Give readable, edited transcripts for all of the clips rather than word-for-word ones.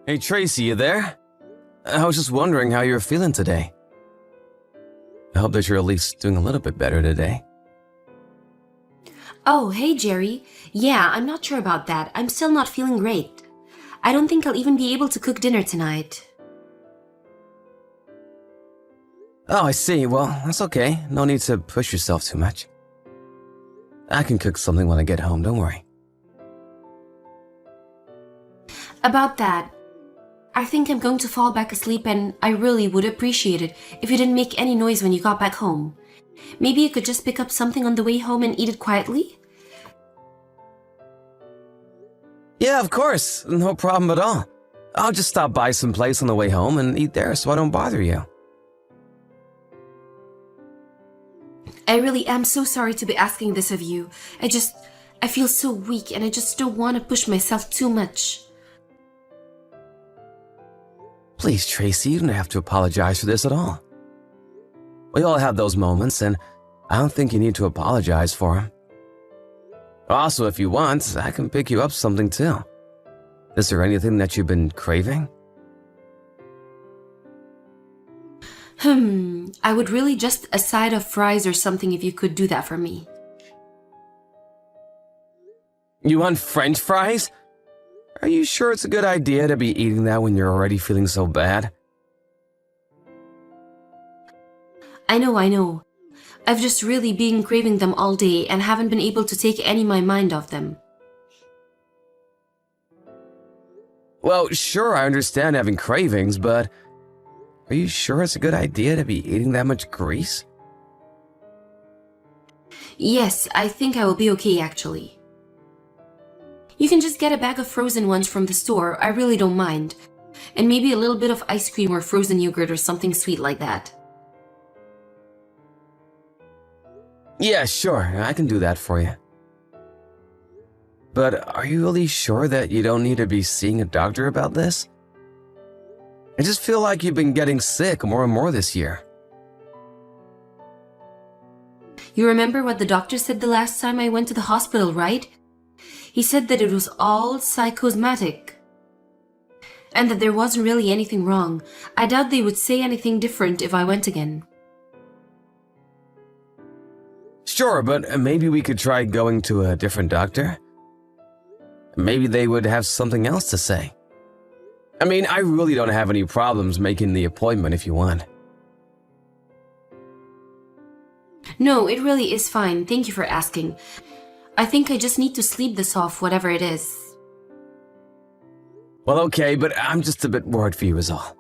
Hey Tracy, you there? I was just wondering how you're feeling today. I hope that you're at least doing a little bit better today. Oh, hey Jerry. Yeah, I'm not sure about that. I'm still not feeling great. I don't think I'll even be able to cook dinner tonight. Oh, I see. Well, that's okay. No need to push yourself too much. I can cook something when I get home, don't worry. About that, I think I'm going to fall back asleep and I really would appreciate it if you didn't make any noise when you got back home. Maybe you could just pick up something on the way home and eat it quietly? Yeah, of course. No problem at all. I'll just stop by someplace on the way home and eat there so I don't bother you. I really am so sorry to be asking this of you. I feel so weak and I just don't want to push myself too much. Please, Tracy, you don't have to apologize for this at all. We all have those moments, and I don't think you need to apologize for them. Also, if you want, I can pick you up something too. Is there anything that you've been craving? I would really just a side of fries or something if you could do that for me. You want French fries? Are you sure it's a good idea to be eating that when you're already feeling so bad? I know. I've just really been craving them all day and haven't been able to take any of my mind off them. Well, sure, I understand having cravings, but are you sure it's a good idea to be eating that much grease? Yes, I think I will be okay actually. You can just get a bag of frozen ones from the store, I really don't mind. And maybe a little bit of ice cream or frozen yogurt or something sweet like that. Yeah, sure, I can do that for you. But are you really sure that you don't need to be seeing a doctor about this? I just feel like you've been getting sick more and more this year. You remember what the doctor said the last time I went to the hospital, right? He said that it was all psychosomatic. And that there wasn't really anything wrong. I doubt they would say anything different if I went again. Sure, but maybe we could try going to a different doctor. Maybe they would have something else to say. I mean, I really don't have any problems making the appointment if you want. No, it really is fine. Thank you for asking. I think I just need to sleep this off, whatever it is. Well, okay, but I'm just a bit worried for you is all.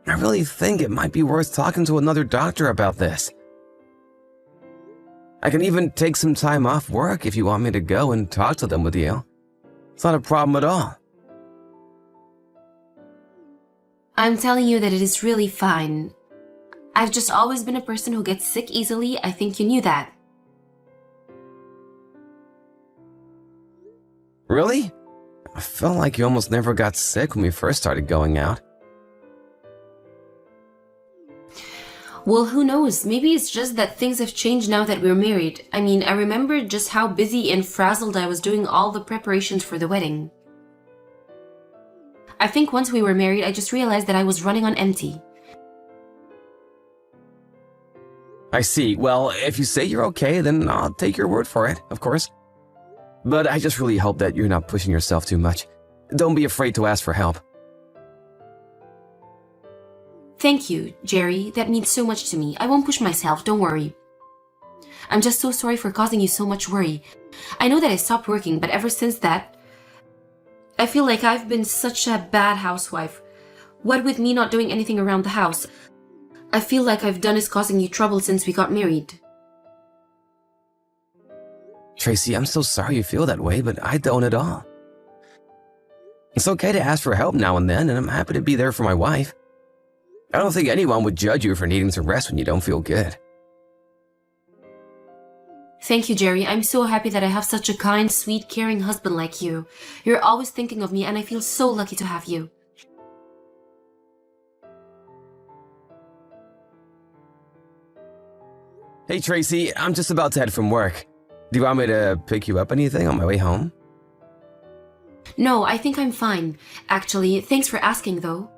I really think it might be worth talking to another doctor about this. I can even take some time off work if you want me to go and talk to them with you. It's not a problem at all. I'm telling you that it is really fine. I've just always been a person who gets sick easily. I think you knew that. Really? I felt like you almost never got sick when we first started going out. Well, who knows? Maybe it's just that things have changed now that we're married. I mean, I remember just how busy and frazzled I was doing all the preparations for the wedding. I think once we were married, I just realized that I was running on empty. I see. Well, if you say you're okay, then I'll take your word for it, of course. But I just really hope that you're not pushing yourself too much. Don't be afraid to ask for help. Thank you, Jerry. That means so much to me. I won't push myself, don't worry. I'm just so sorry for causing you so much worry. I know that I stopped working, but ever since that, I feel like I've been such a bad housewife. What with me not doing anything around the house, I feel like I've done is causing you trouble since we got married. Tracy, I'm so sorry you feel that way, but I don't at all. It's okay to ask for help now and then, and I'm happy to be there for my wife. I don't think anyone would judge you for needing to rest when you don't feel good. Thank you, Jerry. I'm so happy that I have such a kind, sweet, caring husband like you. You're always thinking of me, and I feel so lucky to have you. Hey, Tracy, I'm just about to head from work. Do you want me to pick you up anything on my way home? No, I think I'm fine. Actually, thanks for asking though.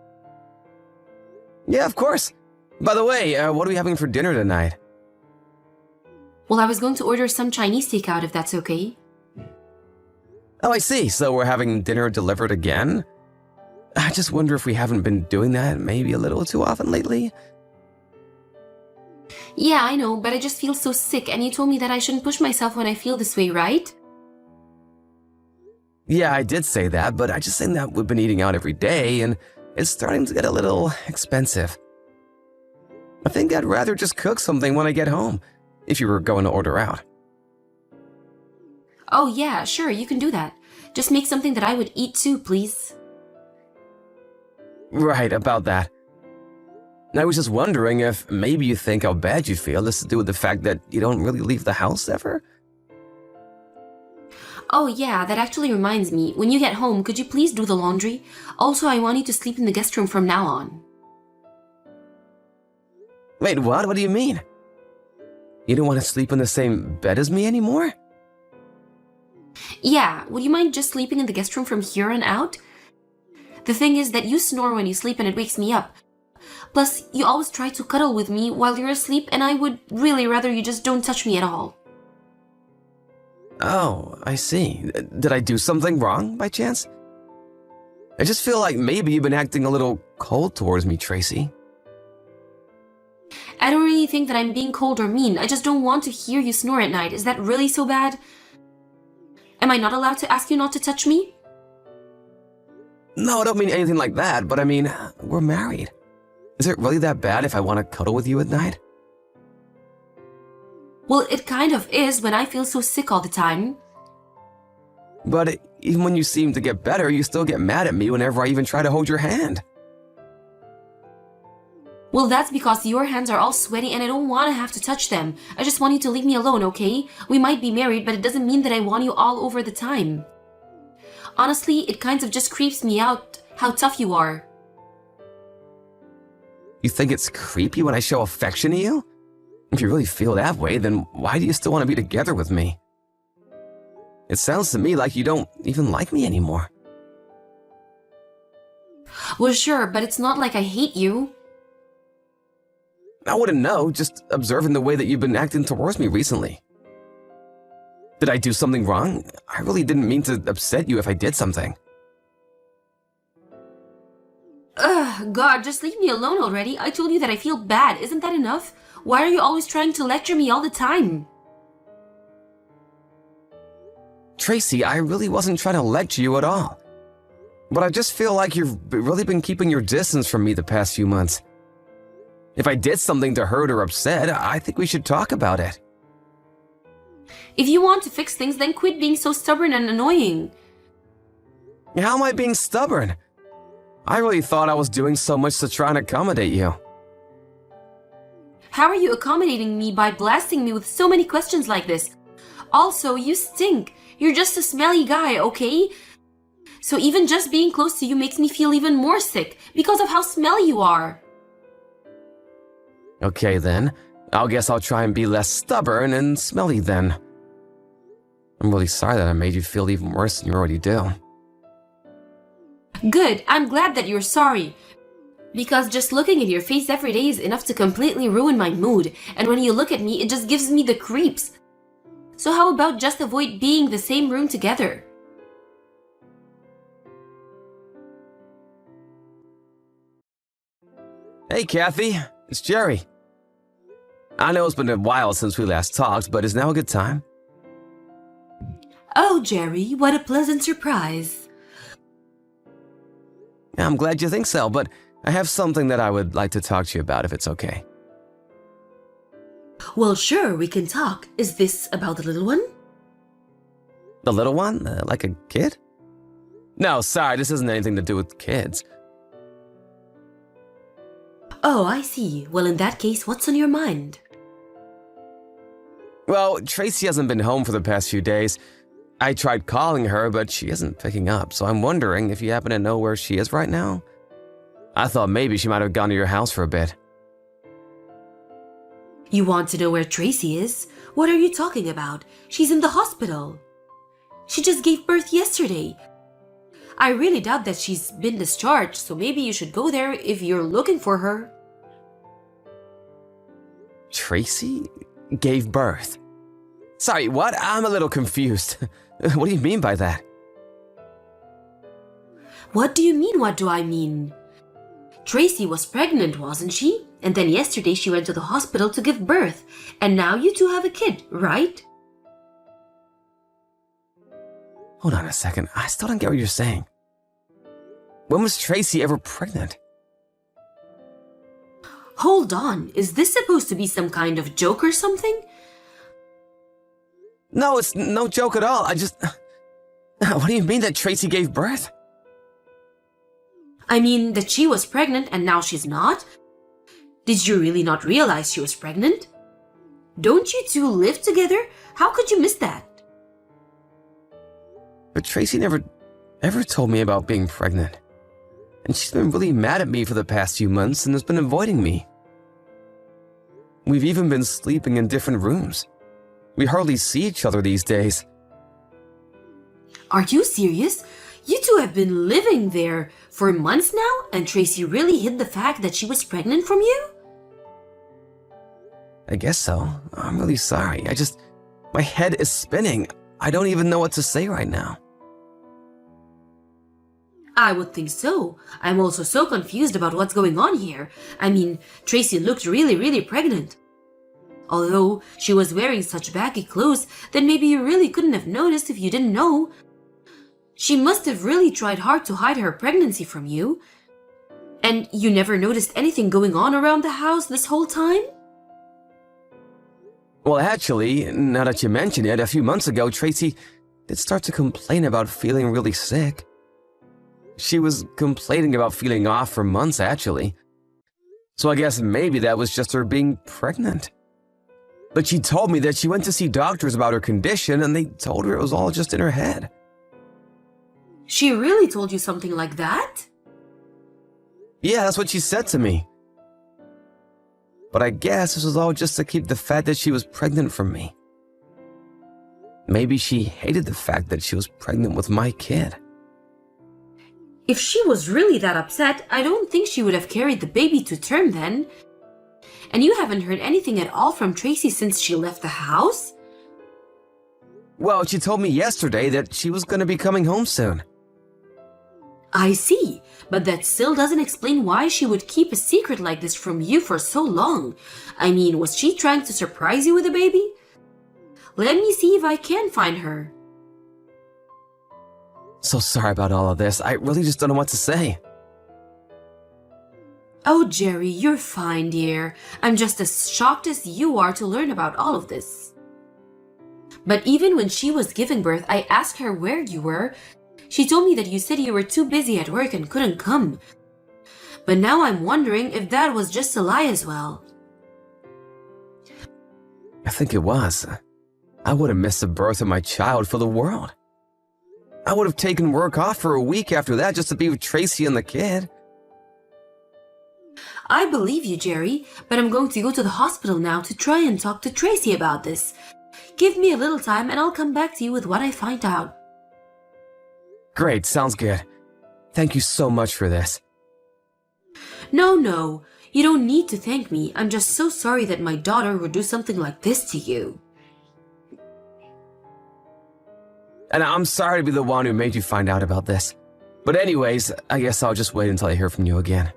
Yeah, of course. By the way, what are we having for dinner tonight? Well, I was going to order some Chinese takeout if that's okay. Oh, I see. So we're having dinner delivered again? I just wonder if we haven't been doing that maybe a little too often lately. Yeah, I know, but I just feel so sick and you told me that I shouldn't push myself when I feel this way, right? Yeah, I did say that, but I just think that we've been eating out every day and it's starting to get a little expensive. I think I'd rather just cook something when I get home, if you were going to order out. Oh yeah, sure, you can do that. Just make something that I would eat too, please. Right, about that. I was just wondering if maybe you think how bad you feel has to do with the fact that you don't really leave the house ever? Oh yeah, that actually reminds me. When you get home, could you please do the laundry? Also, I want you to sleep in the guest room from now on. Wait, what? What do you mean? You don't want to sleep in the same bed as me anymore? Yeah, would you mind just sleeping in the guest room from here on out? The thing is that you snore when you sleep and it wakes me up. Plus, you always try to cuddle with me while you're asleep and I would really rather you just don't touch me at all. Oh, I see. Did I do something wrong by chance? I just feel like maybe you've been acting a little cold towards me, Tracy. I don't really think that I'm being cold or mean. I just don't want to hear you snore at night. Is that really so bad? Am I not allowed to ask you not to touch me? No, I don't mean anything like that, but I mean, we're married. Is it really that bad if I want to cuddle with you at night? Well, it kind of is when I feel so sick all the time. But even when you seem to get better, you still get mad at me whenever I even try to hold your hand. Well, that's because your hands are all sweaty and I don't want to have to touch them. I just want you to leave me alone, okay? We might be married, but it doesn't mean that I want you all over the time. Honestly, it kind of just creeps me out how tough you are. You think it's creepy when I show affection to you? If you really feel that way, then why do you still want to be together with me? It sounds to me like you don't even like me anymore. Well, sure, but it's not like I hate you. I wouldn't know, just observing the way that you've been acting towards me recently. Did I do something wrong? I really didn't mean to upset you if I did something. Ugh, God, just leave me alone already. I told you that I feel bad. Isn't that enough? Why are you always trying to lecture me all the time? Tracy, I really wasn't trying to lecture you at all. But I just feel like you've really been keeping your distance from me the past few months. If I did something to hurt or upset, I think we should talk about it. If you want to fix things, then quit being so stubborn and annoying. How am I being stubborn? I really thought I was doing so much to try and accommodate you. How are you accommodating me by blasting me with so many questions like this? Also, you stink. You're just a smelly guy, okay? So even just being close to you makes me feel even more sick because of how smelly you are. Okay then, I guess I'll try and be less stubborn and smelly then. I'm really sorry that I made you feel even worse than you already do. Good, I'm glad that you're sorry. Because just looking at your face every day is enough to completely ruin my mood, and when you look at me, it just gives me the creeps. So how about just avoid being in the same room together? Hey Kathy, it's Jerry. I know it's been a while since we last talked, but is now a good time? Oh, Jerry, what a pleasant surprise. I'm glad you think so, but I have something that I would like to talk to you about if it's okay. Well, sure, we can talk. Is this about the little one? The little one? Like a kid? No, sorry, this isn't anything to do with kids. Oh, I see. Well, in that case, what's on your mind? Well, Tracy hasn't been home for the past few days. I tried calling her, but she isn't picking up, so I'm wondering if you happen to know where she is right now? I thought maybe she might have gone to your house for a bit. You want to know where Tracy is? What are you talking about? She's in the hospital. She just gave birth yesterday. I really doubt that she's been discharged, so maybe you should go there if you're looking for her. Tracy gave birth. Sorry, what? I'm a little confused. What do you mean by that? What do you mean, what do I mean? Tracy was pregnant, wasn't she? And then yesterday she went to the hospital to give birth. And now you two have a kid, right? Hold on a second. I still don't get what you're saying. When was Tracy ever pregnant? Hold on. Is this supposed to be some kind of joke or something? No, it's no joke at all. What do you mean that Tracy gave birth? I mean that she was pregnant and now she's not? Did you really not realize she was pregnant? Don't you two live together? How could you miss that? But Tracy never ever told me about being pregnant. And she's been really mad at me for the past few months and has been avoiding me. We've even been sleeping in different rooms. We hardly see each other these days. Are you serious? You two have been living there for months now, and Tracy really hid the fact that she was pregnant from you? I guess so. I'm really sorry. My head is spinning. I don't even know what to say right now. I would think so. I'm also so confused about what's going on here. I mean, Tracy looked really pregnant. Although she was wearing such baggy clothes, then maybe you really couldn't have noticed if you didn't know. She must have really tried hard to hide her pregnancy from you. And you never noticed anything going on around the house this whole time? Well, actually, now that you mention it, a few months ago, Tracy did start to complain about feeling really sick. She was complaining about feeling off for months, actually. So I guess maybe that was just her being pregnant. But she told me that she went to see doctors about her condition and they told her it was all just in her head. She really told you something like that? Yeah, that's what she said to me. But I guess this was all just to keep the fact that she was pregnant from me. Maybe she hated the fact that she was pregnant with my kid. If she was really that upset, I don't think she would have carried the baby to term then. And you haven't heard anything at all from Tracy since she left the house? Well, she told me yesterday that she was going to be coming home soon. I see, but that still doesn't explain why she would keep a secret like this from you for so long. I mean, was she trying to surprise you with a baby? Let me see if I can find her. So sorry about all of this. I really just don't know what to say. Oh, Jerry, you're fine, dear. I'm just as shocked as you are to learn about all of this. But even when she was giving birth, I asked her where you were. She told me that you said you were too busy at work and couldn't come. But now I'm wondering if that was just a lie as well. I think it was. I would have missed the birth of my child for the world. I would have taken work off for a week after that just to be with Tracy and the kid. I believe you, Jerry, but I'm going to go to the hospital now to try and talk to Tracy about this. Give me a little time and I'll come back to you with what I find out. Great, sounds good. Thank you so much for this. No, you don't need to thank me. I'm just so sorry that my daughter would do something like this to you. And I'm sorry to be the one who made you find out about this. But anyways, I guess I'll just wait until I hear from you again.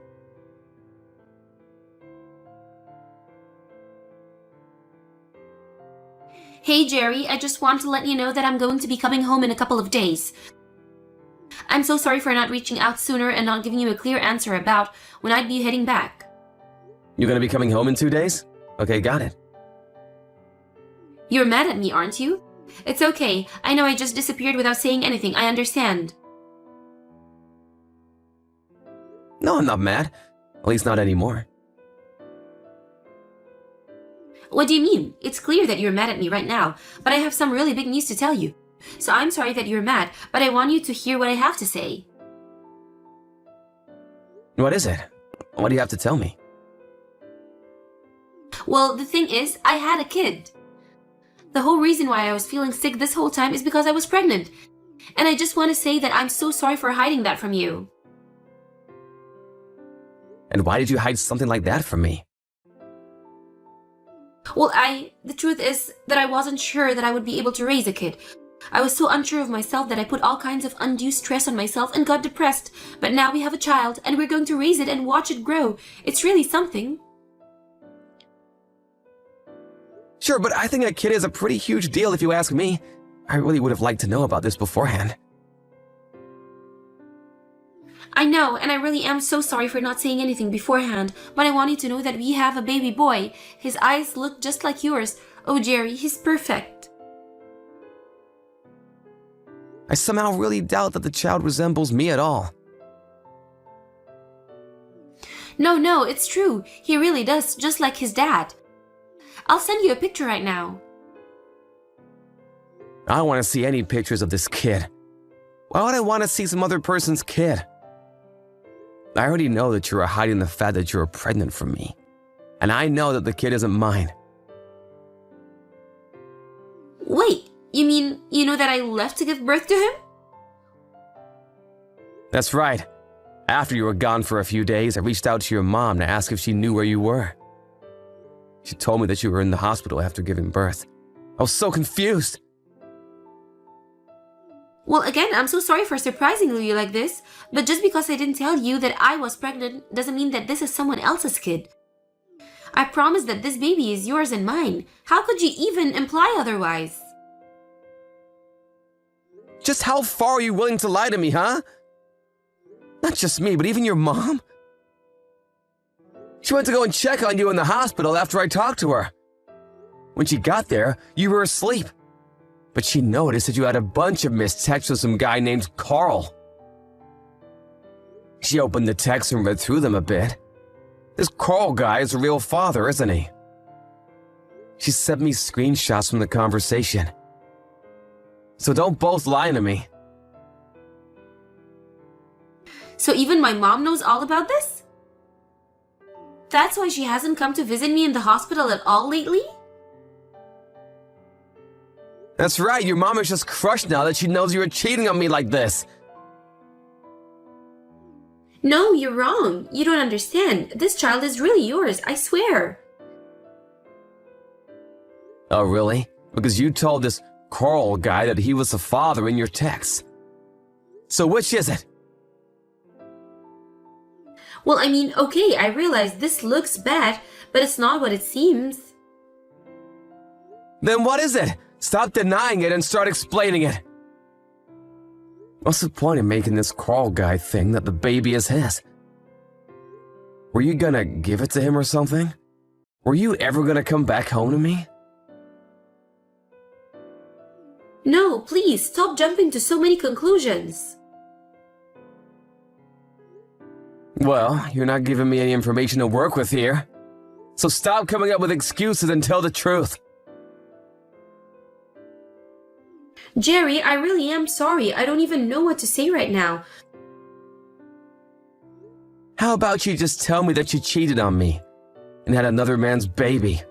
Hey, Jerry, I just want to let you know that I'm going to be coming home in a couple of days. I'm so sorry for not reaching out sooner and not giving you a clear answer about when I'd be heading back. You're gonna be coming home in 2 days? Okay, got it. You're mad at me, aren't you? It's okay. I know I just disappeared without saying anything. I understand. No, I'm not mad. At least not anymore. What do you mean? It's clear that you're mad at me right now, but I have some really big news to tell you. So I'm sorry that you're mad, but I want you to hear what I have to say. What is it? What do you have to tell me? Well, the thing is, I had a kid. The whole reason why I was feeling sick this whole time is because I was pregnant. And I just want to say that I'm so sorry for hiding that from you. And why did you hide something like that from me? Well, the truth is that I wasn't sure that I would be able to raise a kid. I was so unsure of myself that I put all kinds of undue stress on myself and got depressed. But now we have a child and we're going to raise it and watch it grow. It's really something. Sure, but I think a kid is a pretty huge deal if you ask me. I really would have liked to know about this beforehand. I know, and I really am so sorry for not saying anything beforehand, but I want you to know that we have a baby boy. His eyes look just like yours. Oh, Jerry, he's perfect. I somehow really doubt that the child resembles me at all. No, it's true. He really does, just like his dad. I'll send you a picture right now. I don't want to see any pictures of this kid. Why would I want to see some other person's kid? I already know that you are hiding the fact that you are pregnant from me. And I know that the kid isn't mine. Wait, you mean you know that I left to give birth to him? That's right. After you were gone for a few days, I reached out to your mom to ask if she knew where you were. She told me that you were in the hospital after giving birth. I was so confused. Well, again, I'm so sorry for surprising you like this, but just because I didn't tell you that I was pregnant doesn't mean that this is someone else's kid. I promise that this baby is yours and mine. How could you even imply otherwise? Just how far are you willing to lie to me, huh? Not just me, but even your mom? She went to go and check on you in the hospital after I talked to her. When she got there, you were asleep. But she noticed that you had a bunch of missed texts with some guy named Carl. She opened the texts and read through them a bit. This Carl guy is a real father, isn't he? She sent me screenshots from the conversation. So don't both lie to me. So even my mom knows all about this? That's why she hasn't come to visit me in the hospital at all lately? That's right, your mom is just crushed now that she knows you were cheating on me like this. No, you're wrong. You don't understand. This child is really yours, I swear. Oh, really? Because you told this Carl guy that he was the father in your texts. So which is it? Well, I mean, okay, I realize this looks bad, but it's not what it seems. Then what is it? Stop denying it and start explaining it. What's the point in making this Carl guy think that the baby is his? Were you gonna give it to him or something? Were you ever gonna come back home to me? No, please, stop jumping to so many conclusions. Well, you're not giving me any information to work with here. So stop coming up with excuses and tell the truth. Jerry, I really am sorry. I don't even know what to say right now. How about you just tell me that you cheated on me and had another man's baby?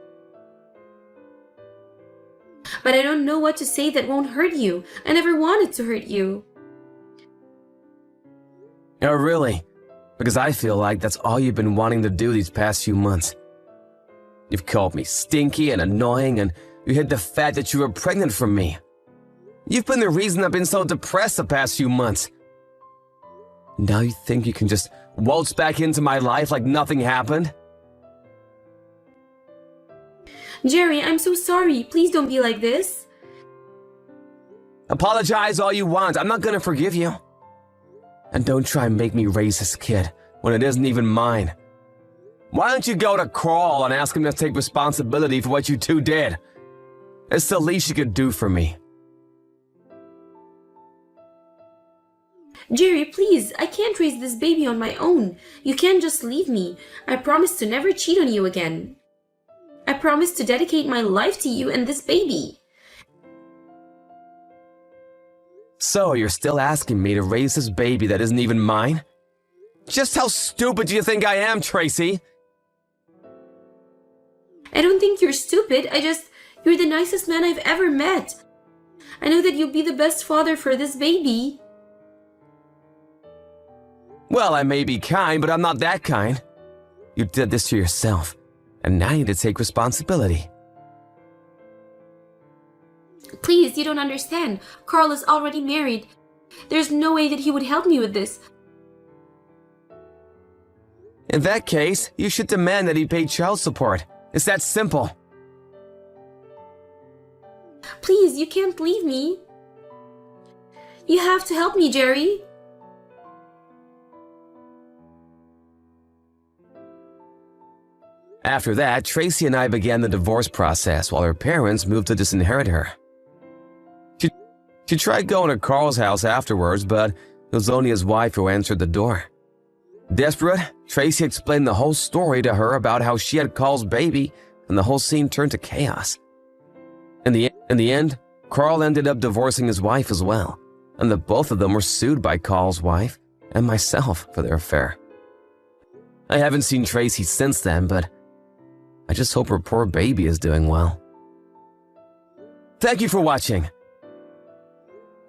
But I don't know what to say that won't hurt you. I never wanted to hurt you. Oh, really? Because I feel like that's all you've been wanting to do these past few months. You've called me stinky and annoying, and you hid the fact that you were pregnant from me. You've been the reason I've been so depressed the past few months. Now you think you can just waltz back into my life like nothing happened? Jerry, I'm so sorry. Please don't be like this. Apologize all you want. I'm not gonna forgive you. And don't try and make me raise this kid when it isn't even mine. Why don't you go to Carl and ask him to take responsibility for what you two did? It's the least you could do for me. Jerry, please, I can't raise this baby on my own. You can't just leave me. I promise to never cheat on you again. I promise to dedicate my life to you and this baby. So you're still asking me to raise this baby that isn't even mine? Just how stupid do you think I am, Tracy? I don't think you're stupid. You're the nicest man I've ever met. I know that you'll be the best father for this baby. Well, I may be kind, but I'm not that kind. You did this to yourself, and now you need to take responsibility. Please, you don't understand. Carl is already married. There's no way that he would help me with this. In that case, you should demand that he pay child support. It's that simple. Please, you can't leave me. You have to help me, Jerry. After that, Tracy and I began the divorce process while her parents moved to disinherit her. She tried going to Carl's house afterwards, but it was only his wife who answered the door. Desperate, Tracy explained the whole story to her about how she had Carl's baby, and the whole scene turned to chaos. In the end, Carl ended up divorcing his wife as well, and the both of them were sued by Carl's wife and myself for their affair. I haven't seen Tracy since then, but I just hope her poor baby is doing well. Thank you for watching.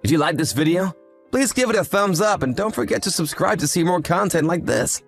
If you liked this video, please give it a thumbs up and don't forget to subscribe to see more content like this.